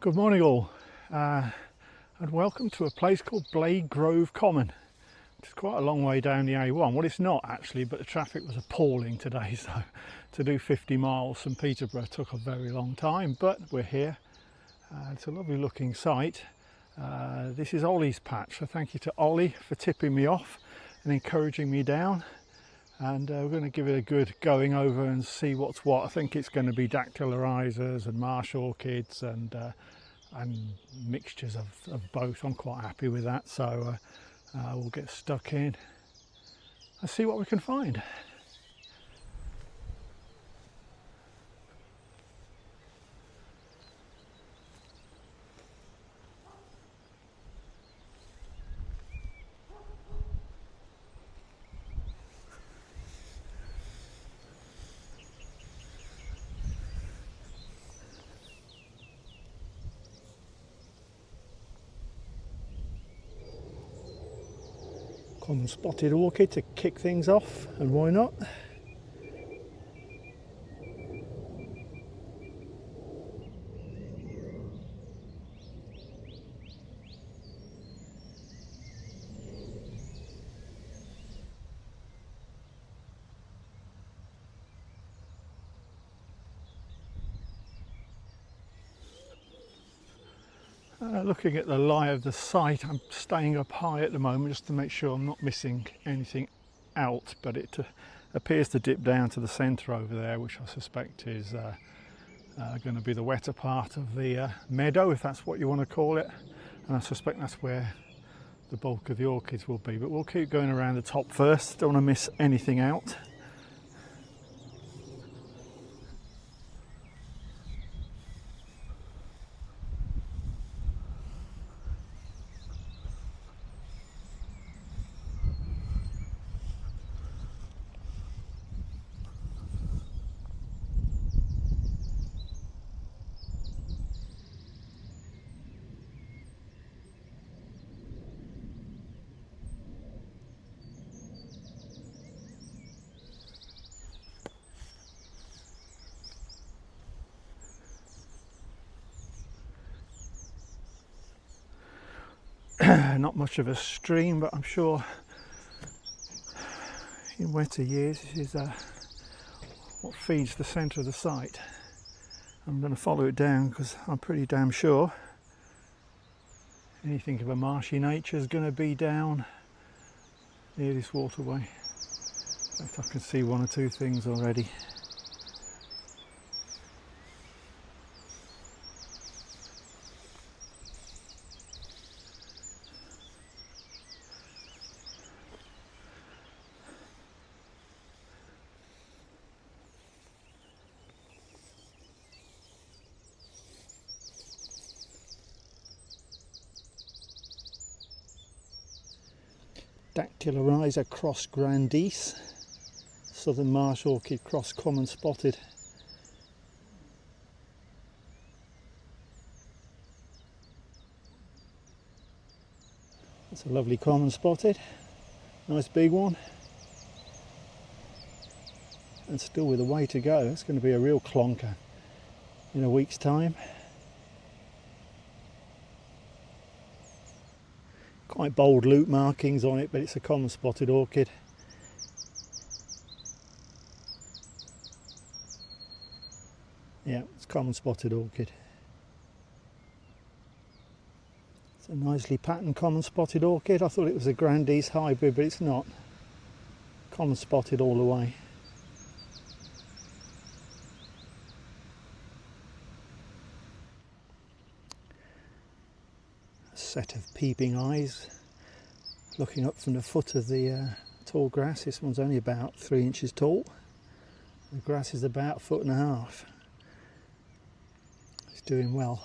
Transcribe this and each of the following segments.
Good morning all, and welcome to a place called Blagrove Common. It's quite a long way down the A1. Well, it's not actually, but the traffic was appalling today, so to do 50 miles from Peterborough took a very long time, but we're here. It's a lovely looking site. This is Ollie's patch, so thank you to Ollie for tipping me off and encouraging me down. And we're going to give it a good going over and see what's what. I think it's going to be dactylarizers and marsh orchids and mixtures of both. I'm quite happy with that, so we'll get stuck in and see what we can find. Common spotted orchid to kick things off, and why not? Looking at the lie of the site, I'm staying up high at the moment just to make sure I'm not missing anything out, but it appears to dip down to the centre over there, which I suspect is going to be the wetter part of the meadow, if that's what you want to call it, and I suspect that's where the bulk of the orchids will be, but we'll keep going around the top first, don't want to miss anything out. Not much of a stream, but I'm sure in wetter years this is what feeds the centre of the site. I'm going to follow it down because I'm pretty damn sure anything of a marshy nature is going to be down near this waterway. In fact, I can see one or two things already. Dactylariza cross grandis, southern marsh orchid cross common spotted. That's a lovely common spotted, nice big one, and still with a way to go. It's going to be a real clonker in a week's time. Quite bold loop markings on it, but it's a common spotted orchid. Yeah, it's common spotted orchid. It's a nicely patterned common spotted orchid. I thought it was a Grandees hybrid, but it's not. Common spotted all the way. Set of peeping eyes looking up from the foot of the tall grass. This one's only about 3 inches tall. The grass is about 1.5 feet. It's doing well.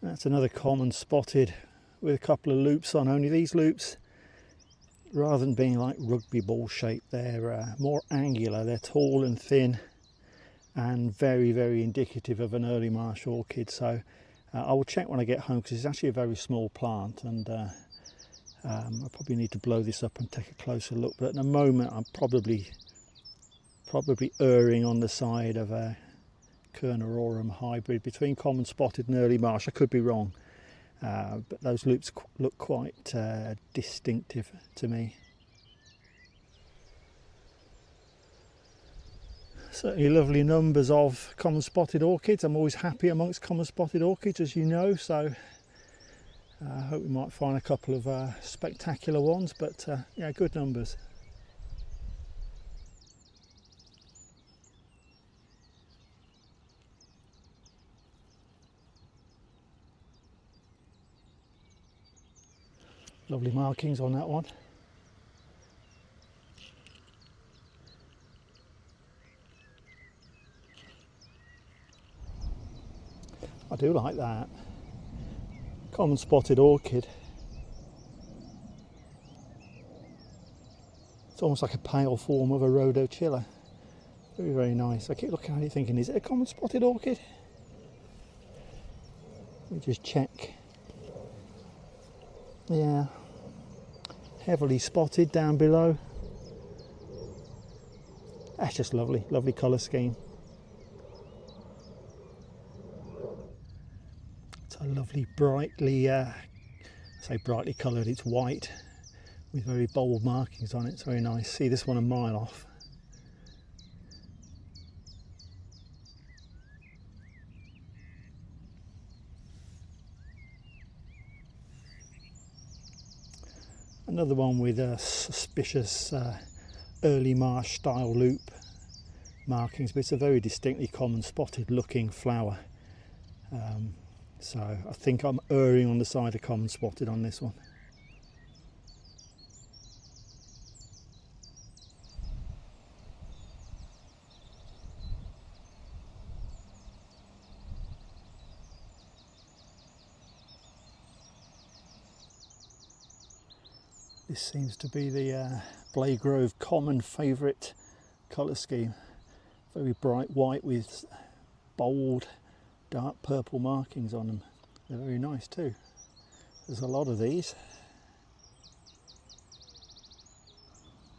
That's another common spotted with a couple of loops on. Only these loops, rather than being like rugby ball shaped, they're more angular. They're tall and thin and very, very indicative of an early marsh orchid. So I will check when I get home, because it's actually a very small plant, and I probably need to blow this up and take a closer look, but at the moment I'm probably erring on the side of a Kernerorum hybrid between common spotted and early marsh. I could be wrong, but those loops look quite distinctive to me. Certainly lovely numbers of common spotted orchids. I'm always happy amongst common spotted orchids, as you know, so I hope we might find a couple of spectacular ones, but yeah, good numbers. Lovely markings on that one. I do like that. Common spotted orchid. It's almost like a pale form of a rhodochilla. Very, very nice. I keep looking at it thinking, is it a common spotted orchid? Let me just check. Yeah. Heavily spotted down below. That's just lovely, lovely colour scheme. It's a lovely brightly, I say brightly coloured, it's white with very bold markings on it. It's very nice. See this one a mile off. Another one with a suspicious early marsh style loop markings, but it's a very distinctly common spotted looking flower. So I think I'm erring on the side of common spotted on this one. This seems to be the Blagrove common favourite colour scheme. Very bright white with bold dark purple markings on them. They're very nice too. There's a lot of these.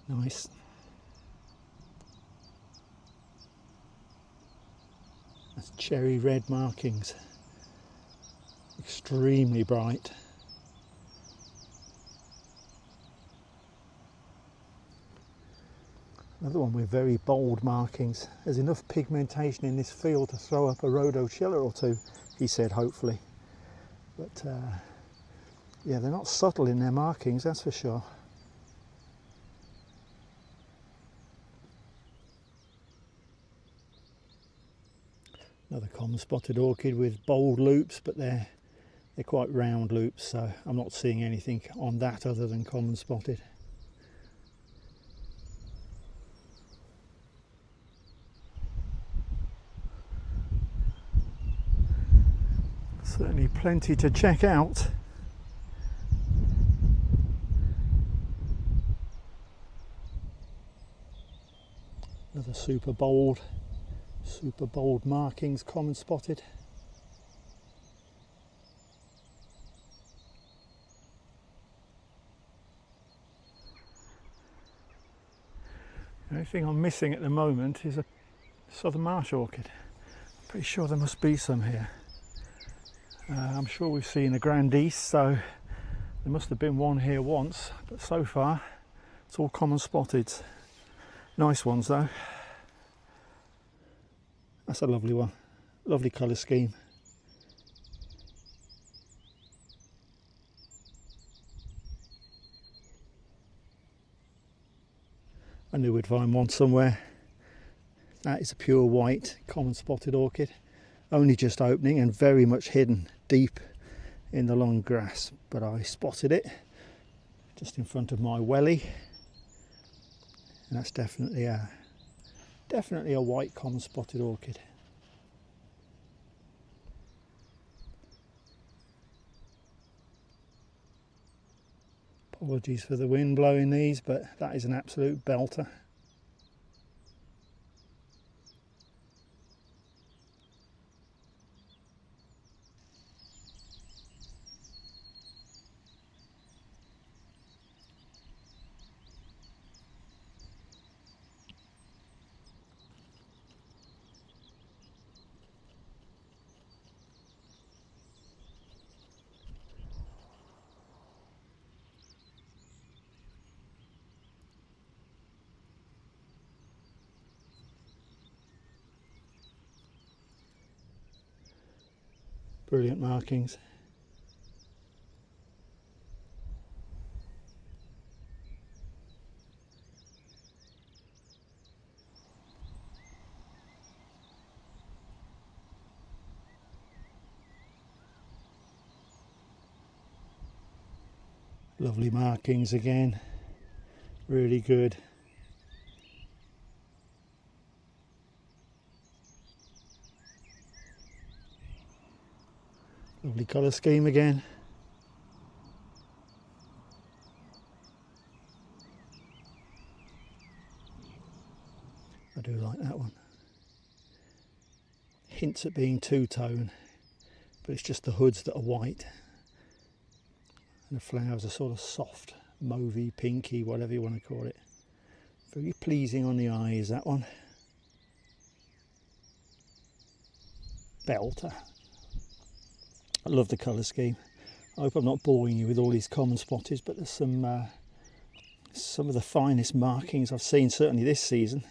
Nice. That's cherry red markings. Extremely bright. Another one with very bold markings. There's enough pigmentation in this field to throw up a rhodochilla or two, he said, hopefully. But yeah, they're not subtle in their markings, that's for sure. Another common spotted orchid with bold loops, but they're quite round loops, so I'm not seeing anything on that other than common spotted. Certainly plenty to check out. Another super bold markings, common spotted. The only thing I'm missing at the moment is a southern marsh orchid. I'm pretty sure there must be some here. I'm sure we've seen a Grand East, so there must have been one here once, but so far it's all common spotted. Nice ones though. That's a lovely one, lovely colour scheme. I knew we'd find one somewhere. That is a pure white common spotted orchid, only just opening and very much hidden deep in the long grass, but I spotted it just in front of my welly, and that's definitely a white common spotted orchid. Apologies for the wind blowing these, but that is an absolute belter. Brilliant markings. Lovely markings again, really good. Lovely colour scheme again. I do like that one. Hints at being two-tone, but it's just the hoods that are white. And the flowers are sort of soft, mauvey, pinky, whatever you want to call it. Very pleasing on the eyes, that one. Belter. I love the colour scheme. I hope I'm not boring you with all these common spotties, but there's some of the finest markings I've seen, certainly this season.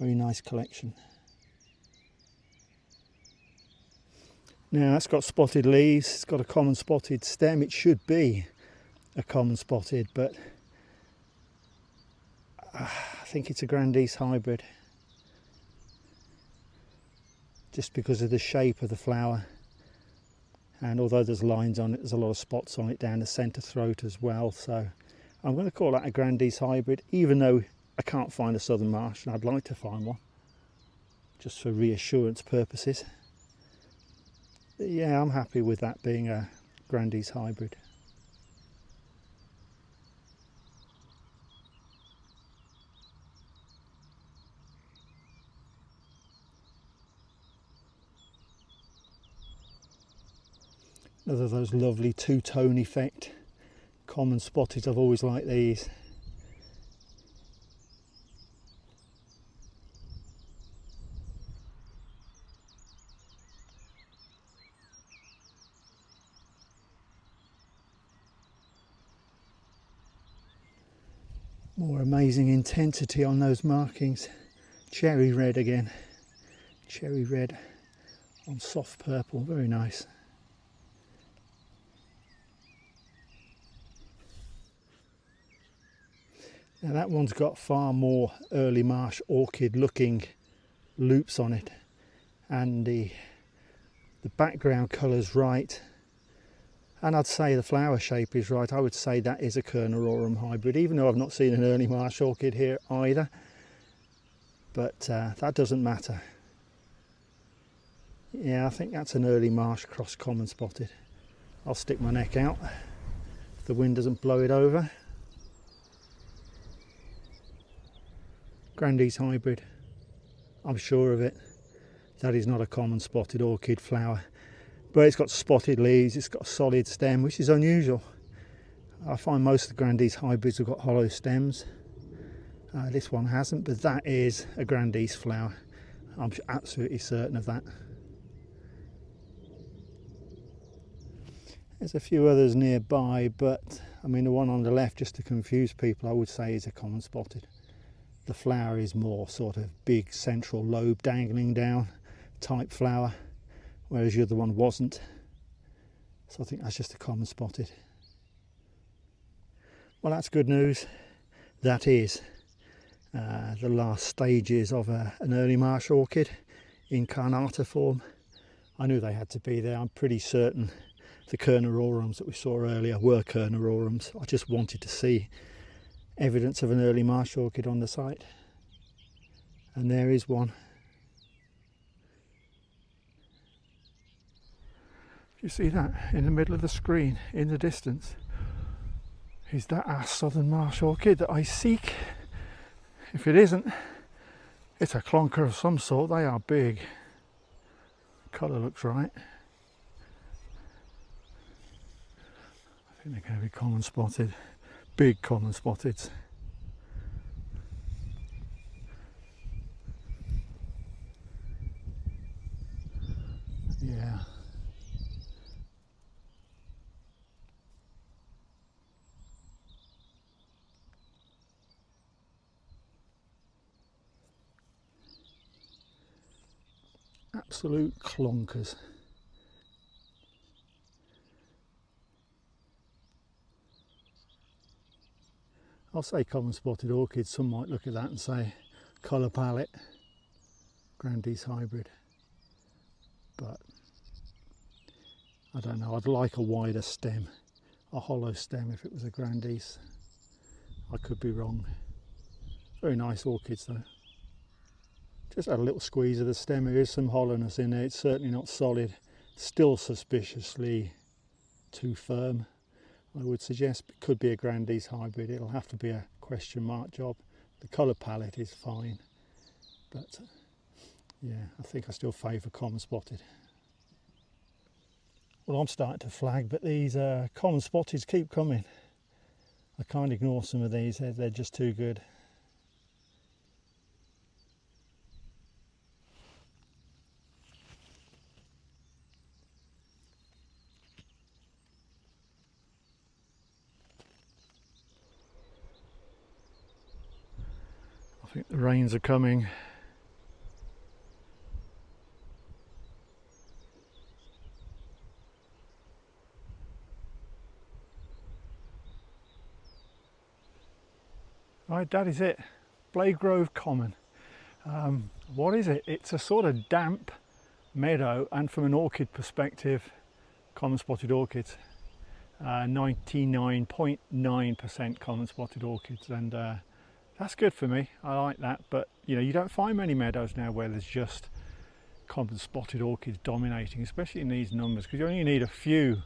Very nice collection. Now that's got spotted leaves, it's got a common spotted stem. It should be a common spotted, but I think it's a Grandees hybrid. Just because of the shape of the flower, and although there's lines on it, there's a lot of spots on it down the centre throat as well, so I'm going to call that a Grandees hybrid, even though I can't find a Southern Marsh and I'd like to find one just for reassurance purposes. But yeah, I'm happy with that being a Grandees hybrid. Another of those lovely two-tone effect common spotted. I've always liked these. More amazing intensity on those markings. Cherry red again. Cherry red on soft purple, very nice. Now that one's got far more early marsh orchid looking loops on it, and the background colour's right, and I'd say the flower shape is right. I would say that is a Kernerorum hybrid, even though I've not seen an early marsh orchid here either, but that doesn't matter. Yeah, I think that's an early marsh cross common spotted. I'll stick my neck out if the wind doesn't blow it over. Grandees hybrid, I'm sure of it. That is not a common spotted orchid flower, but it's got spotted leaves, it's got a solid stem, which is unusual. I find most of the Grandees hybrids have got hollow stems. This one hasn't, but that is a Grandees flower. I'm absolutely certain of that. There's a few others nearby, but I mean the one on the left, just to confuse people, I would say is a common spotted. The flower is more sort of big central lobe dangling down type flower, whereas the other one wasn't. So I think that's just a common spotted. Well, that's good news. That is the last stages of an early marsh orchid in carnata form. I knew they had to be there. I'm pretty certain the Kernerorums that we saw earlier were Kernerorums. I just wanted to see evidence of an early marsh orchid on the site, and there is one. You see that in the middle of the screen in the distance? Is that our Southern Marsh orchid that I seek? If it isn't, it's a clonker of some sort. They are big. Colour looks right. I think they're going to be common spotted. Big common spotteds. Yeah. absolute clonkers. I'll say common spotted orchids. Some might look at that and say colour palette, Grandees hybrid, but I don't know, I'd like a wider stem, a hollow stem if it was a Grandees. I could be wrong. Very nice orchids though. Just had a little squeeze of the stem. There is some hollowness in there. It's certainly not solid. Still suspiciously too firm, I would suggest. It could be a Grandees hybrid. It'll have to be a question mark job. The colour palette is fine, but yeah, I think I still favour common spotted. Well, I'm starting to flag, but these common spotteds keep coming. I can't ignore some of these. They're just too good. I think the rains are coming. Right, that is it. Blagrove Common. What is it? It's a sort of damp meadow, and from an orchid perspective, common spotted orchids. 99.9% common spotted orchids, and that's good for me. I like that, but you know, you don't find many meadows now where there's just common spotted orchids dominating, especially in these numbers, because you only need a few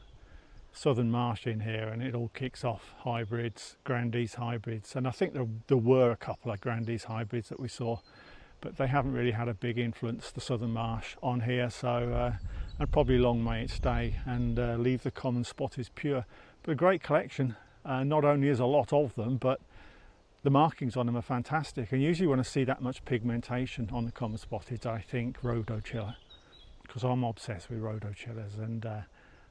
southern marsh in here and it all kicks off hybrids, Grandees hybrids, and I think there were a couple of Grandees hybrids that we saw, but they haven't really had a big influence, the southern marsh, on here, so and probably long may it stay and leave the common spotted pure. But a great collection. Not only is a lot of them, but the markings on them are fantastic, and usually when I see that much pigmentation on the common spotted, I think rhodochilla, because I'm obsessed with rhodochillas, and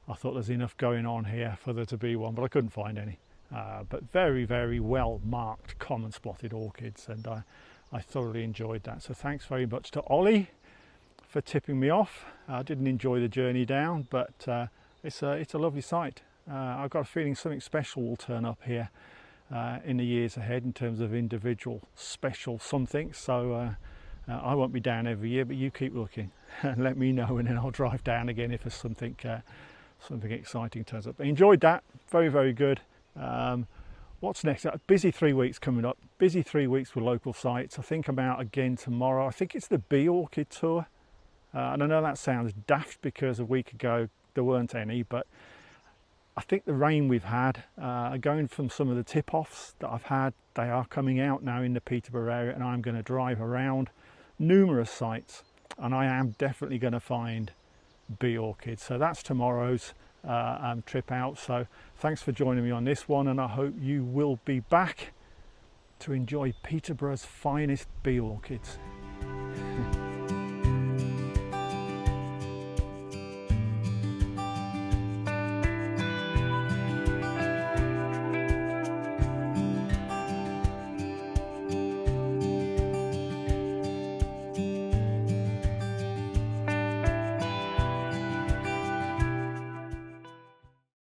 I thought there's enough going on here for there to be one, but I couldn't find any. But very, very well marked common spotted orchids, and I thoroughly enjoyed that. So thanks very much to Ollie for tipping me off. I didn't enjoy the journey down, but it's a lovely sight. I've got a feeling something special will turn up here in the years ahead in terms of individual special something. So I won't be down every year, but you keep looking and let me know, and then I'll drive down again if there's something exciting turns up. I enjoyed that. Very, very good. What's next? A busy 3 weeks coming up. Busy 3 weeks with local sites. I think I'm out again tomorrow. I think it's the Bee Orchid tour. And I know that sounds daft because a week ago there weren't any, but I think the rain we've had, going from some of the tip-offs that I've had, they are coming out now in the Peterborough area, and I'm going to drive around numerous sites, and I am definitely going to find bee orchids. So that's tomorrow's trip out. So thanks for joining me on this one, and I hope you will be back to enjoy Peterborough's finest bee orchids.